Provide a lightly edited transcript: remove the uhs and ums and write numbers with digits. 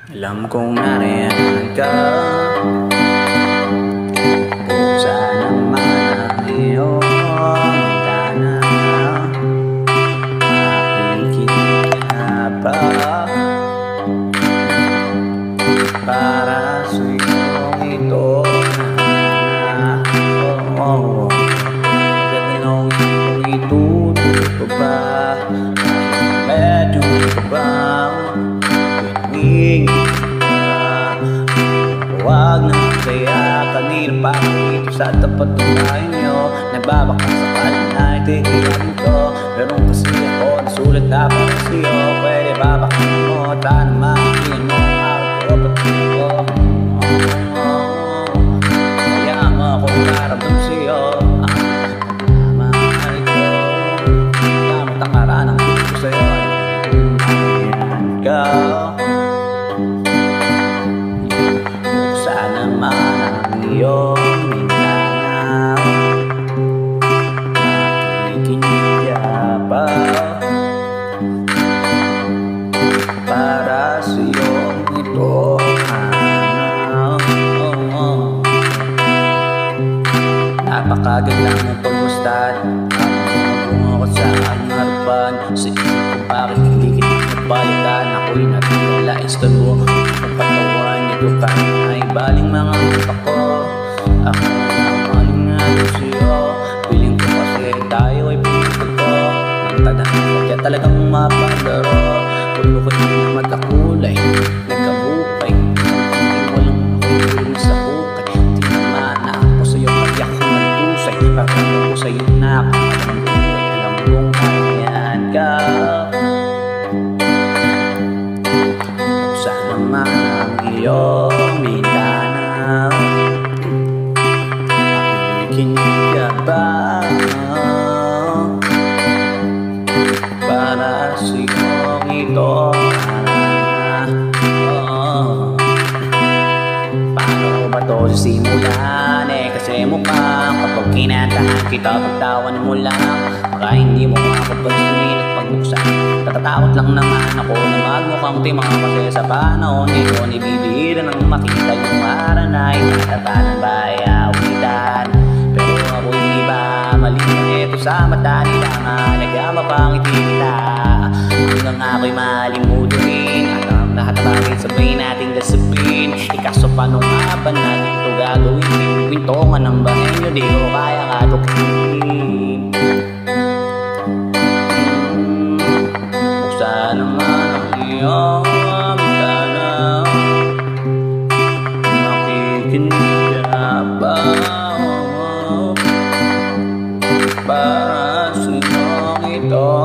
Alam kong nariyan ka, buksan naman ang iyong bintana. Nakikinig ka ba para sa iyong ito na gatanong iyong itutuloy ko ba? Medyo ka ba pinangingin ka? Huwag na kaya kanina pa dito sa tapat ng bahay nyo. Nagbabaka sakali na itiilan ko. Meron kasi ako nasulat na pa sa'yo. Pwede ba baka mo tayo makikin mo ang kapatid ko? Kaya mo akong naramdam sa'yo. Mahal ko, damot ang karanang gusto sa'yo. Ayan ka, buksan naman ang iyong bintana. Nakikinig ka ba para sa iyong ito? Napakaganda ng pagmustad. Kung ako sa aking harapan, sa isip ko bakit hindi kita nagpalitan. Ako'y natinalais ka mo pagpatawan nito ka ay baling mga utak ko. Ako na malingan sa'yo. Piling ko kasi tayo ay pinagkato. Magtadaan sadya talagang mapaglaro. Pulo ko din na magkakulay, nagkabukay. Walang makulong sa hukay. Tinamaan na ako sa'yo, kaya ko nagtusay. Pagkakang ko sa'yo na ako ang buhay. Alam kong ayan ka, buksan naman ang iyong bintana. Nakikinig ka ba para sa iyong ito? Paano ba to sisimulan? Kasi mukhang kapag kinatahan kita, pagtawan mo lang. Baka hindi mo makapagsinin at pagbuksan. Natatakot lang naman ako na magmukhang timang kasi sa panahon ito nibibihira nang makita yung haranay. Natatanan ba ay awitan? Pero ako hindi ba maliban ito sa mata nila? Mahalaga mapangiti kita hanggang ako'y malimutin. Alam lahat bakit sabay nating gasapin. Ikaso paano nga ba natin ito gagawin? Pintungan ng bahay nyo, di ko kaya katukin. Buksan naman ang iyong bintana. Nakikinig ka ba para sa iyong ito?